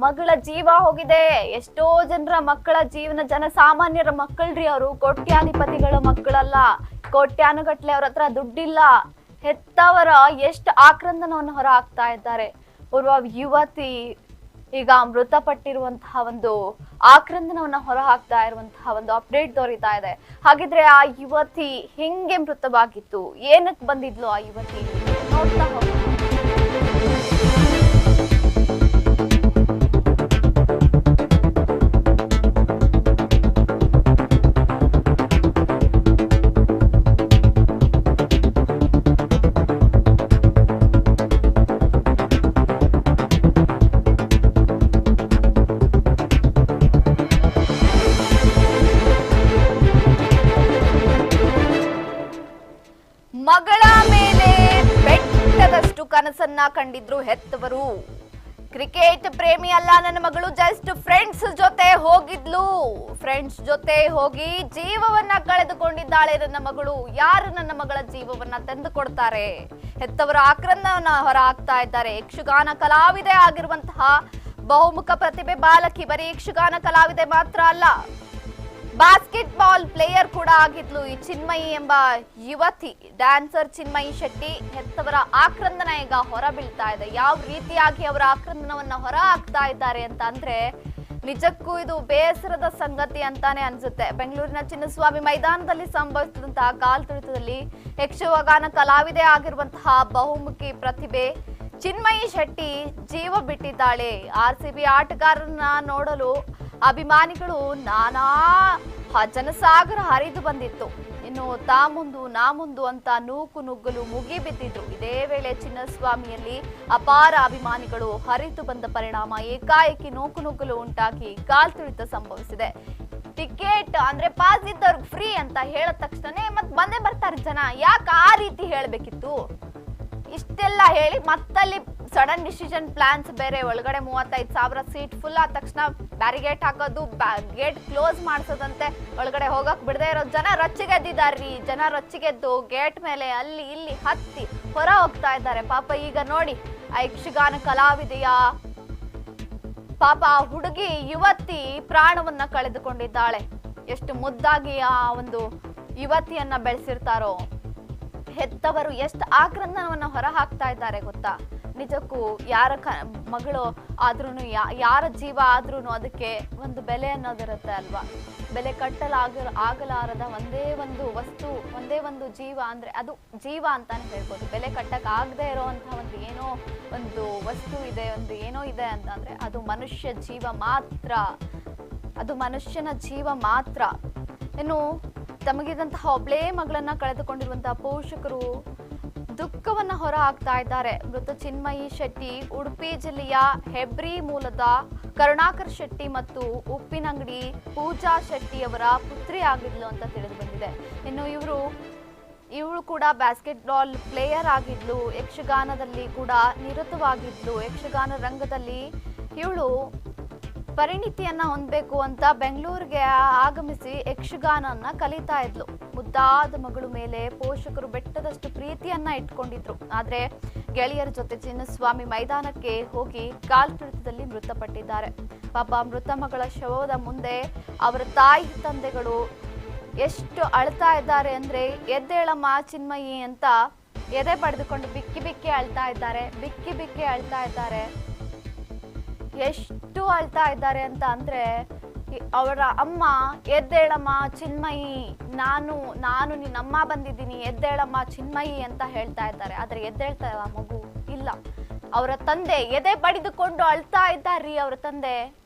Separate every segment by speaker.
Speaker 1: ಮಗಳ ಜೀವ ಹೋಗಿದೆ. ಎಷ್ಟೋ ಜನರ ಮಕ್ಕಳ ಜೀವನ, ಜನಸಾಮಾನ್ಯರ ಮಕ್ಕಳ್ರಿ ಅವರು. ಕೋಟ್ಯಾಧಿಪತಿಗಳ ಮಕ್ಕಳಲ್ಲ, ಕೋಟ್ಯಾನುಗಟ್ಲೆ ಅವ್ರ ಹತ್ರ ದುಡ್ಡಿಲ್ಲ. ಹೆತ್ತವರ ಎಷ್ಟು ಆಕ್ರಂದನವನ್ನು ಹೊರ ಹಾಕ್ತಾ ಇದ್ದಾರೆ. ಓರ್ವ ಯುವತಿ ಈಗ ಮೃತಪಟ್ಟಿರುವಂತಹ ಒಂದು ಆಕ್ರಂದನವನ್ನ ಹೊರ ಹಾಕ್ತಾ ಇರುವಂತಹ ಒಂದು ಅಪ್ಡೇಟ್ ದೊರೀತಾ ಇದೆ. ಹಾಗಿದ್ರೆ ಆ ಯುವತಿ ಹೆಂಗೆ ಮೃತವಾಗಿತ್ತು, ಏನಕ್ಕೆ ಬಂದಿದ್ಲು ಆ ಯುವತಿ, ನೋಡ್ತಾ ಹೋಗೋಣ. ಮಗಳ ಮೇಲೆ ಬೆಟ್ಟದಷ್ಟು ಕನಸನ್ನ ಕಂಡಿದ್ರು ಹೆತ್ತವರು. ಕ್ರಿಕೆಟ್ ಪ್ರೇಮಿ ಅಲ್ಲ ನನ್ನ ಮಗಳು, ಜಸ್ಟ್ ಫ್ರೆಂಡ್ಸ್ ಜೊತೆ ಹೋಗಿದ್ಲು. ಫ್ರೆಂಡ್ಸ್ ಜೊತೆ ಹೋಗಿ ಜೀವವನ್ನ ಕಳೆದುಕೊಂಡಿದ್ದಾಳೆ ನನ್ನ ಮಗಳು. ಯಾರು ನನ್ನ ಮಗಳ ಜೀವವನ್ನ ತಂದು ಕೊಡ್ತಾರೆ? ಹೆತ್ತವರ ಆಕ್ರಂದವನ್ನ ಹೊರ ಹಾಕ್ತಾ ಇದ್ದಾರೆ. ಯಕ್ಷಗಾನ ಕಲಾವಿದೆ ಆಗಿರುವಂತಹ ಬಹುಮುಖ ಪ್ರತಿಭೆ ಬಾಲಕಿ. ಬರೀ ಯಕ್ಷಗಾನ ಕಲಾವಿದೆ ಮಾತ್ರ ಅಲ್ಲ, ಬಾಸ್ಕೆಟ್ ಬಾಲ್ ಪ್ಲೇಯರ್ ಕೂಡ ಆಗಿದ್ಲು ಈ ಚಿನ್ಮಯಿ ಎಂಬ ಯುವತಿ. ಡ್ಯಾನ್ಸರ್ ಚಿನ್ಮಯಿ ಶೆಟ್ಟಿ. ಹೆತ್ತವರ ಆಕ್ರಂದನ ಈಗ ಹೊರ ಬೀಳ್ತಾ ಇದೆ. ಯಾವ ರೀತಿಯಾಗಿ ಅವರ ಆಕ್ರಂದನವನ್ನ ಹೊರ ಹಾಕ್ತಾ ಇದ್ದಾರೆ ಅಂತ ಅಂದ್ರೆ ನಿಜಕ್ಕೂ ಇದು ಬೇಸರದ ಸಂಗತಿ ಅಂತಾನೆ ಅನ್ಸುತ್ತೆ. ಬೆಂಗಳೂರಿನ ಚಿನ್ನಸ್ವಾಮಿ ಮೈದಾನದಲ್ಲಿ ಸಂಭವಿಸಿದಂತಹ ಕಾಲ್ ತುಳಿತದಲ್ಲಿ ಯಕ್ಷಗಾನ ಕಲಾವಿದೆ ಆಗಿರುವಂತಹ ಬಹುಮುಖಿ ಪ್ರತಿಭೆ ಚಿನ್ಮಯಿ ಶೆಟ್ಟಿ ಜೀವ ಬಿಟ್ಟಿದ್ದಾಳೆ. RCB ಆಟಗಾರರನ್ನ ನೋಡಲು ಅಭಿಮಾನಿಗಳು ನಾನಾ ಜನಸಾಗರ ಹರಿದು ಬಂದಿತ್ತು. ಇನ್ನು ತಾ ಮುಂದು ನಾ ಮುಂದು ಅಂತ ನೂಕು ನುಗ್ಗಲು ಮುಗಿ ಬಿದ್ದಿದ್ರು. ಇದೇ ವೇಳೆ ಚಿನ್ನಸ್ವಾಮಿಯಲ್ಲಿ ಅಪಾರ ಅಭಿಮಾನಿಗಳು ಹರಿದು ಬಂದ ಪರಿಣಾಮ ಏಕಾಏಕಿ ನೂಕು ನುಗ್ಗಲು ಉಂಟಾಗಿ ಕಾಲ್ ತುಳಿತ ಸಂಭವಿಸಿದೆ. ಟಿಕೆಟ್ ಅಂದ್ರೆ ಪಾಸ್ ಇದ್ದವ್ರಿಗೆ ಫ್ರೀ ಅಂತ ಹೇಳಿದ ತಕ್ಷಣ ಮತ್ ಬಂದೇ ಬರ್ತಾರೆ ಜನ. ಯಾಕೆ ಆ ರೀತಿ ಹೇಳ್ಬೇಕಿತ್ತು? ಇಷ್ಟೆಲ್ಲ ಹೇಳಿ ಮತ್ತಲ್ಲಿ ಸಡನ್ ಡಿಸಿಷನ್ ಪ್ಲಾನ್ಸ್ ಬೇರೆ. ಒಳಗಡೆ 35,000 ಸೀಟ್ ಫುಲ್ ಆದ ತಕ್ಷಣ ಬ್ಯಾರಿಗೇಟ್ ಹಾಕೋದು, ಗೇಟ್ ಕ್ಲೋಸ್ ಮಾಡಿಸೋದಂತೆ, ಒಳಗಡೆ ಹೋಗಕ್ ಬಿಡದೆ ಇರೋ ಜನ ರೊಚ್ಚಿಗೆದ್ದಿದ್ದಾರ್ರಿ. ಜನ ರೊಚ್ಚಿಗೆದ್ದು ಗೇಟ್ ಮೇಲೆ ಅಲ್ಲಿ ಇಲ್ಲಿ ಹತ್ತಿ ಹೊರ ಹೋಗ್ತಾ ಇದ್ದಾರೆ. ಪಾಪ ಈಗ ನೋಡಿ ಆ ಯಕ್ಷಗಾನ ಕಲಾವಿದೆಯ ಪಾಪ ಹುಡುಗಿ ಯುವತಿ ಪ್ರಾಣವನ್ನ ಕಳೆದುಕೊಂಡಿದ್ದಾಳೆ. ಎಷ್ಟು ಮುದ್ದಾಗಿ ಆ ಒಂದು ಯುವತಿಯನ್ನ ಬೆಳೆಸಿರ್ತಾರೋ. ಹೆತ್ತವರು ಎಷ್ಟು ಆಕ್ರಂದನವನ್ನ ಹೊರ ಹಾಕ್ತಾ ಇದ್ದಾರೆ ಗೊತ್ತಾ? ನಿಜಕ್ಕೂ ಯಾರ ಮಗಳು ಆದ್ರೂನು, ಯಾರ ಜೀವ ಆದ್ರೂನು ಅದಕ್ಕೆ ಒಂದು ಬೆಲೆ ಅನ್ನೋದಿರುತ್ತೆ ಅಲ್ವಾ? ಬೆಲೆ ಆಗಲಾರದ ಒಂದೇ ಒಂದು ವಸ್ತು, ಒಂದೇ ಒಂದು ಜೀವ ಅಂದ್ರೆ ಅದು ಜೀವ ಅಂತಾನೆ ಹೇಳ್ಬೋದು. ಬೆಲೆ ಕಟ್ಟಕ್ ಆಗದೆ ಇರೋವಂತಹ ಒಂದು ಏನೋ ಒಂದು ವಸ್ತು ಇದೆ, ಒಂದು ಏನೋ ಇದೆ ಅಂತಂದ್ರೆ ಅದು ಮನುಷ್ಯ ಜೀವ ಮಾತ್ರ. ಅದು ಮನುಷ್ಯನ ಜೀವ ಮಾತ್ರ. ಇನ್ನು ತಮಗಿದಂತಹ ಒಬ್ಳೇ ಮಗಳನ್ನ ಕಳೆದುಕೊಂಡಿರುವಂತಹ ಪೋಷಕರು ದುಃಖವನ್ನ ಹೊರ ಹಾಕ್ತಾ ಇದ್ದಾರೆ. ಮೃತ ಚಿನ್ಮಯಿ ಶೆಟ್ಟಿ ಉಡುಪಿ ಜಿಲ್ಲೆಯ ಹೆಬ್ರಿ ಮೂಲದ ಕರುಣಾಕರ್ ಶೆಟ್ಟಿ ಮತ್ತು ಉಪ್ಪಿನಂಗಡಿ ಪೂಜಾ ಶೆಟ್ಟಿ ಅವರ ಪುತ್ರಿ ಆಗಿದ್ಲು ಅಂತ ತಿಳಿದು ಬಂದಿದೆ. ಇನ್ನು ಇವಳು ಕೂಡ ಬಾಸ್ಕೆಟ್ ಬಾಲ್ ಪ್ಲೇಯರ್ ಆಗಿದ್ಲು. ಯಕ್ಷಗಾನದಲ್ಲಿ ಕೂಡ ನಿರತವಾಗಿದ್ಲು. ಯಕ್ಷಗಾನ ರಂಗದಲ್ಲಿ ಇವಳು ಪರಿಣಿತಿಯನ್ನ ಹೊಂದಬೇಕು ಅಂತ ಬೆಂಗಳೂರಿಗೆ ಆಗಮಿಸಿ ಯಕ್ಷಗಾನನ್ನ ಕಲಿತಾ ಇದ್ಲು. ಮುದ್ದಾದ ಮಗಳು ಮೇಲೆ ಪೋಷಕರು ಬೆಟ್ಟದಷ್ಟು ಪ್ರೀತಿಯನ್ನ ಇಟ್ಕೊಂಡಿದ್ರು. ಆದ್ರೆ ಗೆಳೆಯರ ಜೊತೆ ಚಿನ್ನಸ್ವಾಮಿ ಮೈದಾನಕ್ಕೆ ಹೋಗಿ ಕಾಲ್ ತುಳಿತದಲ್ಲಿ ಮೃತಪಟ್ಟಿದ್ದಾರೆ. ಪಾಪ ಮೃತ ಮಗಳ ಶವದ ಮುಂದೆ ಅವರ ತಾಯಿ ತಂದೆಗಳು ಎಷ್ಟು ಅಳ್ತಾ ಇದ್ದಾರೆ ಅಂದ್ರೆ, ಎದ್ದೇಳಮ್ಮ ಚಿನ್ಮಯಿ ಅಂತ ಎದೆ ಪಡೆದುಕೊಂಡು ಬಿಕ್ಕಿ ಬಿಕ್ಕಿ ಅಳ್ತಾ ಇದ್ದಾರೆ. ಬಿಕ್ಕಿ ಬಿಕ್ಕಿ ಅಳ್ತಾ ಇದ್ದಾರೆ. ಎಷ್ಟು ಅಳ್ತಾ ಇದ್ದಾರೆ ಅಂತ ಅಂದ್ರೆ, ಅವರ ಅಮ್ಮ ಎದ್ದೇಳಮ್ಮ ಚಿನ್ಮಯಿ, ನಾನು ನಿನ್ನಮ್ಮ ಬಂದಿದ್ದೀನಿ, ಎದ್ದೇಳಮ್ಮ ಚಿನ್ಮಯಿ ಅಂತ ಹೇಳ್ತಾ ಇದ್ದಾರೆ. ಆದ್ರೆ ಎದ್ದೇಳ್ತಾ ಇಲ್ಲ ಮಗು, ಇಲ್ಲ. ಅವರ ತಂದೆ ಎದೆ ಬಡಿದುಕೊಂಡು ಅಳ್ತಾ ಇದ್ದಾರ್ರಿ. ಅವರ ತಂದೆ,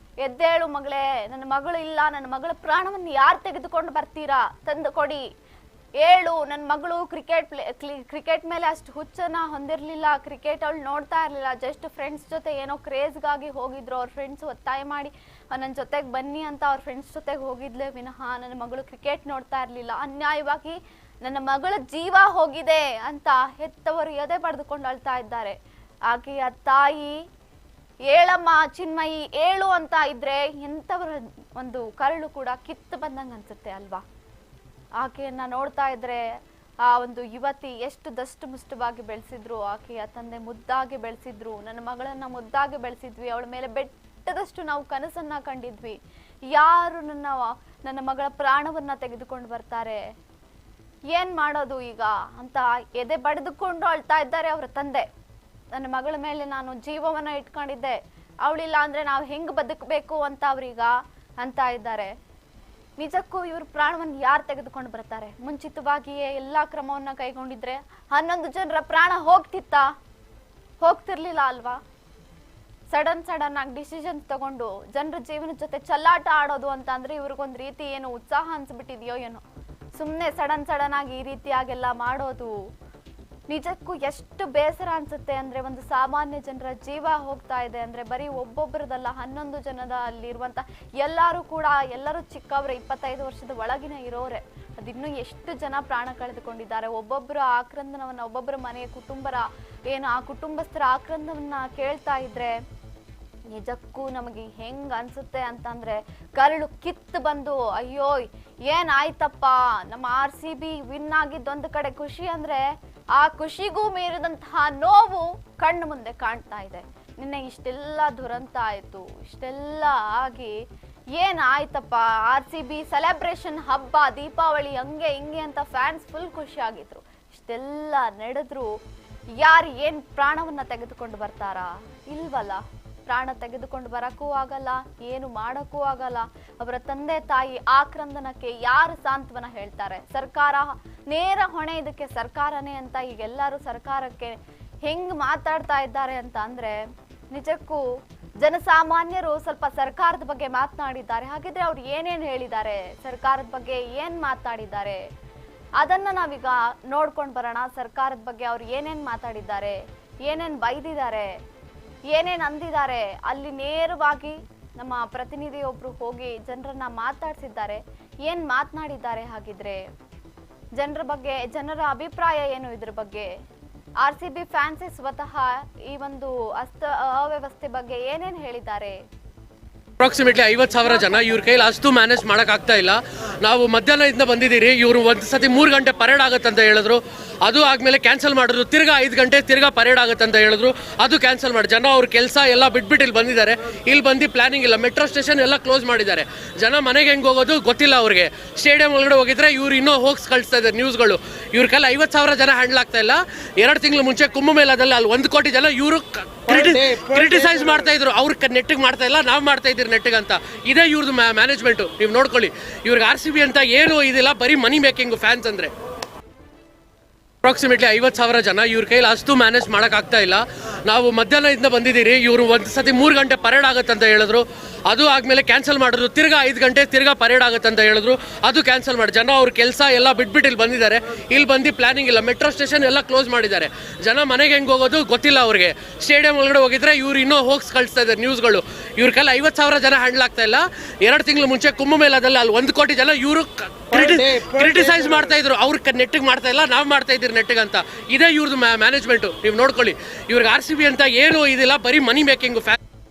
Speaker 1: ಎದ್ದೇಳು ಮಗಳೇ, ನನ್ನ ಮಗಳು ಇಲ್ಲ, ನನ್ನ ಮಗಳ ಪ್ರಾಣವನ್ನು ಯಾರು ತೆಗೆದುಕೊಂಡು ಬರ್ತೀರಾ, ತಂದು ಕೊಡಿ, ಏಳು. ನನ್ನ ಮಗಳು ಕ್ರಿಕೆಟ್ ಮೇಲೆ ಅಷ್ಟು ಹುಚ್ಚನ್ನ ಹೊಂದಿರ್ಲಿಲ್ಲ. ಕ್ರಿಕೆಟ್ ಅವಳು ನೋಡ್ತಾ ಇರ್ಲಿಲ್ಲ. ಜಸ್ಟ್ ಫ್ರೆಂಡ್ಸ್ ಜೊತೆ ಏನೋ ಕ್ರೇಜ್ಗಾಗಿ ಹೋಗಿದ್ರು. ಅವ್ರ ಫ್ರೆಂಡ್ಸ್ ಒತ್ತಾಯ ಮಾಡಿ ನನ್ನ ಜೊತೆಗೆ ಬನ್ನಿ ಅಂತ ಅವ್ರ ಫ್ರೆಂಡ್ಸ್ ಜೊತೆಗೆ ಹೋಗಿದ್ಲೆ ವಿನಃ ನನ್ನ ಮಗಳು ಕ್ರಿಕೆಟ್ ನೋಡ್ತಾ ಇರ್ಲಿಲ್ಲ. ಅನ್ಯಾಯವಾಗಿ ನನ್ನ ಮಗಳ ಜೀವ ಹೋಗಿದೆ ಅಂತ ಹೆತ್ತವರು ಎದೆ ಪಡೆದುಕೊಂಡು ಅಳ್ತಾ ಇದ್ದಾರೆ. ಆಕೆಯ ತಾಯಿ ಏಳಮ್ಮ ಚಿನ್ಮಯಿ ಏಳು ಅಂತ ಇದ್ರೆ ಎಂಥವರ ಒಂದು ಕರಳು ಕೂಡ ಕಿತ್ತು ಬಂದಂಗೆ ಅನ್ಸುತ್ತೆ ಅಲ್ವಾ? ಆಕೆಯನ್ನ ನೋಡ್ತಾ ಇದ್ರೆ ಆ ಒಂದು ಯುವತಿ ಎಷ್ಟು ದಷ್ಟು ಮುಷ್ಟವಾಗಿ ಬೆಳೆಸಿದ್ರು. ಆಕೆಯ ತಂದೆ ಮುದ್ದಾಗಿ ಬೆಳೆಸಿದ್ರು. ನನ್ನ ಮಗಳನ್ನ ಮುದ್ದಾಗಿ ಬೆಳೆಸಿದ್ವಿ, ಅವಳ ಮೇಲೆ ಬೆಟ್ಟ ಬೆಟ್ಟದಷ್ಟು ನಾವು ಕನಸನ್ನ ಕಂಡಿದ್ವಿ. ಯಾರು ನನ್ನ ಮಗಳ ಪ್ರಾಣವನ್ನ ತೆಗೆದುಕೊಂಡು ಬರ್ತಾರೆ, ಏನ್ ಮಾಡೋದು ಈಗ ಅಂತ ಎದೆ ಬಡಿದುಕೊಂಡು ಅಳ್ತಾ ಇದ್ದಾರೆ ಅವರ ತಂದೆ. ನನ್ನ ಮಗಳ ಮೇಲೆ ನಾನು ಜೀವವನ್ನ ಇಟ್ಕೊಂಡಿದ್ದೆ, ಅವಳಿಲ್ಲ ಅಂದ್ರೆ ನಾವು ಹೆಂಗ್ ಬದುಕಬೇಕು ಅಂತ ಅವ್ರೀಗ ಅಂತ ಇದ್ದಾರೆ. ನಿಜಕ್ಕೂ ಇವ್ರ ಪ್ರಾಣವನ್ನು ಯಾರು ತೆಗೆದುಕೊಂಡು ಬರ್ತಾರೆ? ಮುಂಚಿತವಾಗಿಯೇ ಎಲ್ಲಾ ಕ್ರಮವನ್ನ ಕೈಗೊಂಡಿದ್ರೆ 11 ಜನರ ಪ್ರಾಣ ಹೋಗ್ತಿರ್ಲಿಲ್ಲ ಅಲ್ವಾ? ಸಡನ್ ಆಗಿ ಡಿಸಿಷನ್ ತಗೊಂಡು ಜನರ ಜೀವನದ ಜೊತೆ ಚಲ್ಲಾಟ ಆಡೋದು ಅಂತ ಅಂದ್ರೆ ಇವ್ರಿಗೊಂದು ರೀತಿ ಏನು ಉತ್ಸಾಹ ಅನ್ಸ್ಬಿಟ್ಟಿದೆಯೋ ಏನೋ. ಸುಮ್ಮನೆ ಸಡನ್ ಆಗಿ ಈ ರೀತಿಯಾಗೆಲ್ಲ ಮಾಡೋದು ನಿಜಕ್ಕೂ ಎಷ್ಟು ಬೇಸರ ಅನ್ಸುತ್ತೆ ಅಂದ್ರೆ, ಒಂದು ಸಾಮಾನ್ಯ ಜನರ ಜೀವ ಹೋಗ್ತಾ ಇದೆ ಅಂದ್ರೆ ಬರೀ ಒಬ್ಬೊಬ್ಬರದಲ್ಲ, 11 ಜನದ ಅಲ್ಲಿರುವಂತ ಎಲ್ಲರೂ ಚಿಕ್ಕವ್ರೆ, 25 ವರ್ಷದ ಒಳಗಿನ ಇರೋರೆ. ಅದಿನ್ನೂ ಎಷ್ಟು ಜನ ಪ್ರಾಣ ಕಳೆದುಕೊಂಡಿದ್ದಾರೆ. ಒಬ್ಬೊಬ್ಬರ ಆಕ್ರಂದನವನ್ನ, ಒಬ್ಬೊಬ್ಬರ ಮನೆಯ ಆ ಕುಟುಂಬಸ್ಥರ ಆಕ್ರಂದವನ್ನ ಕೇಳ್ತಾ ಇದ್ರೆ ನಿಜಕ್ಕೂ ನಮಗೆ ಹೆಂಗ್ ಅನ್ಸುತ್ತೆ ಅಂತಂದ್ರೆ ಕರಳು ಕಿತ್ತು ಬಂದು ಅಯ್ಯೋ ಏನಾಯ್ತಪ್ಪ, ನಮ್ಮ RCB ವಿನ್ ಆಗಿದ್ದೊಂದು ಕಡೆ ಖುಷಿ ಅಂದ್ರೆ ಆ ಖುಷಿಗೂ ಮೀರಿದಂತಹ ನೋವು ಕಣ್ಣು ಮುಂದೆ ಕಾಣ್ತಾ ಇದೆ. ನಿನ್ನೆ ಇಷ್ಟೆಲ್ಲ ದುರಂತ ಆಯ್ತು, ಇಷ್ಟೆಲ್ಲ ಆಗಿ ಏನಾಯ್ತಪ್ಪ, RCB ಸೆಲೆಬ್ರೇಷನ್ ಹಬ್ಬ ದೀಪಾವಳಿ ಹಂಗೆ ಹಿಂಗೆ ಅಂತ ಫ್ಯಾನ್ಸ್ ಫುಲ್ ಖುಷಿ ಆಗಿದ್ರು. ಇಷ್ಟೆಲ್ಲ ನಡೆದ್ರು ಯಾರು ಏನ್ ಪ್ರಾಣವನ್ನ ತೆಗೆದುಕೊಂಡು ಬರ್ತಾರಾ? ಇಲ್ವಲ್ಲ. ಪ್ರಾಣ ತೆಗೆದುಕೊಂಡು ಬರಕ್ಕೂ ಆಗಲ್ಲ, ಏನು ಮಾಡಕ್ಕೂ ಆಗಲ್ಲ. ಅವರ ತಂದೆ ತಾಯಿ ಆಕ್ರಂದನಕ್ಕೆ ಯಾರು ಸಾಂತ್ವನ ಹೇಳ್ತಾರೆ? ಸರ್ಕಾರ ನೇರ ಹೊಣೆ ಇದಕ್ಕೆ ಸರ್ಕಾರನೇ ಅಂತ ಈಗೆಲ್ಲರೂ ಸರ್ಕಾರಕ್ಕೆ ಹೆಂಗ್ ಮಾತಾಡ್ತಾ ಇದ್ದಾರೆ ಅಂತ ಅಂದ್ರೆ ನಿಜಕ್ಕೂ ಜನಸಾಮಾನ್ಯರು ಸ್ವಲ್ಪ ಸರ್ಕಾರದ ಬಗ್ಗೆ ಮಾತನಾಡಿದ್ದಾರೆ. ಹಾಗಿದ್ರೆ ಅವ್ರು ಏನೇನ್ ಹೇಳಿದ್ದಾರೆ, ಸರ್ಕಾರದ ಬಗ್ಗೆ ಏನ್ ಮಾತಾಡಿದ್ದಾರೆ ಅದನ್ನ ನಾವೀಗ ನೋಡ್ಕೊಂಡು ಬರೋಣ. ಸರ್ಕಾರದ ಬಗ್ಗೆ ಅವ್ರು ಏನೇನ್ ಮಾತಾಡಿದ್ದಾರೆ, ಏನೇನ್ ಬೈದಿದ್ದಾರೆ, ಏನೇನ್ ಅಂದಿದ್ದಾರೆ, ಅಲ್ಲಿ ನೇರವಾಗಿ ನಮ್ಮ ಪ್ರತಿನಿಧಿಯೊಬ್ರು ಹೋಗಿ ಜನರನ್ನ ಮಾತಾಡ್ಸಿದ್ದಾರೆ. ಏನ್ ಮಾತನಾಡಿದ್ದಾರೆ, ಹಾಗಿದ್ರೆ ಜನರ ಅಭಿಪ್ರಾಯ ಏನು ಇದ್ರ ಬಗ್ಗೆ? RCB ಫ್ಯಾನ್ಸ್ ಸ್ವತಃ ಈ ಒಂದು ಅವ್ಯವಸ್ಥೆ ಬಗ್ಗೆ ಏನೇನ್ ಹೇಳಿದ್ದಾರೆ?
Speaker 2: ಅಪ್ರಾಕ್ಸಿಮೇಟ್ಲಿ 50,000 ಜನ, ಇವ್ರ ಕೈಲಿ ಅಷ್ಟು ಮ್ಯಾನೇಜ್ ಮಾಡಕ್ ಆಗ್ತಾ ಇಲ್ಲ. ನಾವು ಮಧ್ಯಾಹ್ನದಿಂದ ಬಂದಿದ್ದೀರಿ, ಇವರು ಒಂದು ಸತಿ 3 ಗಂಟೆ ಪರೇಡ್ ಆಗುತ್ತಂತ ಹೇಳಿದ್ರು, ಅದು ಆದ್ಮೇಲೆ ಕ್ಯಾನ್ಸಲ್ ಮಾಡಿದ್ರು. ತಿರ್ಗಾ 5 ಗಂಟೆ ತಿರ್ಗಾ ಪರೇಡ್ ಆಗುತ್ತಂತ ಹೇಳಿದ್ರು, ಅದು ಕ್ಯಾನ್ಸಲ್ ಮಾಡಿ ಜನ ಅವ್ರ ಕೆಲಸ ಎಲ್ಲ ಬಿಟ್ಬಿಟ್ಟು ಇಲ್ಲಿ ಬಂದಿದ್ದಾರೆ. ಇಲ್ಲಿ ಬಂದು ಪ್ಲಾನಿಂಗ್ ಇಲ್ಲ, ಮೆಟ್ರೋ ಸ್ಟೇಷನ್ ಎಲ್ಲ ಕ್ಲೋಸ್ ಮಾಡಿದ್ದಾರೆ. ಜನ ಮನೆಗೆ ಹೆಂಗೆ ಹೋಗೋದು ಗೊತ್ತಿಲ್ಲ ಅವ್ರಿಗೆ. ಸ್ಟೇಡಿಯಂ ಒಳಗಡೆ ಹೋಗಿದ್ರೆ ಇವ್ರು ಇನ್ನೂ ಹೋಗ್ಸ್ ಕಳಿಸ್ತಾ ಇದ್ದಾರೆ ನ್ಯೂಸ್ಗಳು. ಇವ್ರ ಕೈಲಿ 50,000 ಜನ ಹ್ಯಾಂಡಲ್ ಆಗ್ತಾ ಇಲ್ಲ. 2 ತಿಂಗಳು ಮುಂಚೆ ಕುಂಭಮೇಳದಲ್ಲಿ ಅಲ್ಲಿ 1 ಕೋಟಿ ಜನ ಇವರು ಕ್ರಿಟಿಸೈಸ್ ಮಾಡ್ತಾ ಇದ್ರು, ಅವ್ರ ನೆಟ್ಟಿಗೆ ಮಾಡ್ತಾ ಇಲ್ಲ, ನಾವು ಮಾಡ್ತಾ ಇದ್ದೀರಿ ನೆಟ್ಟಿಗೆ ಅಂತ. ಇದೇ ಇವ್ರದ್ದು ಮ್ಯಾನೇಜ್ಮೆಂಟು. ನೀವು ನೋಡ್ಕೊಳ್ಳಿ, ಇವ್ರಿಗೆ RCB ಅಂತ ಏನು ಇದಿಲ್ಲ, ಬರೀ ಮನಿ ಮೇಕಿಂಗ್ ಫ್ಯಾನ್ಸ್ ಅಂದ್ರೆ. ಅಪ್ರಾಕ್ಸಿಮೇಟ್ಲಿ 50,000 ಜನ, ಇವ್ರ ಕೈಲಿ ಅಷ್ಟು ಮ್ಯಾನೇಜ್ ಮಾಡಕ್ ಆಗ್ತಾ ಇಲ್ಲ. ನಾವು ಮಧ್ಯಾಹ್ನದಿಂದ ಬಂದಿದ್ದೀರಿ, ಇವರು ಒಂದು ಸತಿ 3 ಗಂಟೆ ಪರೇಡ್ ಆಗುತ್ತಂತ ಹೇಳಿದ್ರು, ಅದು ಆದ್ಮೇಲೆ ಕ್ಯಾನ್ಸಲ್ ಮಾಡಿದ್ರು. ತಿರ್ಗಾ 5 ಗಂಟೆ ತಿರ್ಗಾ ಪರೇಡ್ ಆಗುತ್ತಂತ ಹೇಳಿದ್ರು, ಅದು ಕ್ಯಾನ್ಸಲ್ ಮಾಡಿ ಜನ ಅವ್ರ ಕೆಲಸ ಎಲ್ಲ ಬಿಟ್ಬಿಟ್ಟು ಇಲ್ಲಿ ಬಂದಿದ್ದಾರೆ. ಇಲ್ಲಿ ಬಂದು ಪ್ಲಾನಿಂಗ್ ಇಲ್ಲ, ಮೆಟ್ರೋ ಸ್ಟೇಷನ್ ಎಲ್ಲ ಕ್ಲೋಸ್ ಮಾಡಿದ್ದಾರೆ. ಜನ ಮನೆಗೆ ಹೆಂಗೆ ಹೋಗೋದು ಗೊತ್ತಿಲ್ಲ ಅವ್ರಿಗೆ. ಸ್ಟೇಡಿಯಂ ಒಳಗಡೆ ಹೋಗಿದ್ರೆ ಇವ್ರು ಇನ್ನೂ ಹೋಗ್ಸ್ ಕಳಿಸ್ತಾ ಇದ್ದಾರೆ ನ್ಯೂಸ್ಗಳು. ಇವ್ರ ಕೈಲಿ 50,000 ಜನ ಹ್ಯಾಂಡಲ್ ಆಗ್ತಾ ಇಲ್ಲ. 2 ತಿಂಗಳು ಮುಂಚೆ ಕುಂಭಮೇಳದಲ್ಲಿ ಅಲ್ಲಿ 1 ಕೋಟಿ ಜನ ಇವರು ಕ್ರಿಟಿಸೈಸ್ ಮಾಡ್ತಾ ಇದ್ರು, ಅವ್ರ ನೆಟ್ಟಿಗೆ ಮಾಡ್ತಾ ಇಲ್ಲ, ನಾವು ಮಾಡ್ತಾ ಇದ್ದೀರಿ ನೆಟ್ಟಿಗೆ ಅಂತ. ಇದೇ ಇವ್ರದ್ದು ಮ್ಯಾನೇಜ್ಮೆಂಟು. ನೀವು ನೋಡ್ಕೊಳ್ಳಿ, ಇವ್ರಿಗೆ RCB ಅಂತ ಏನು ಇದಿಲ್ಲ, ಬರೀ ಮನಿ ಮೇಕಿಂಗ್ ಫ್ಯಾನ್.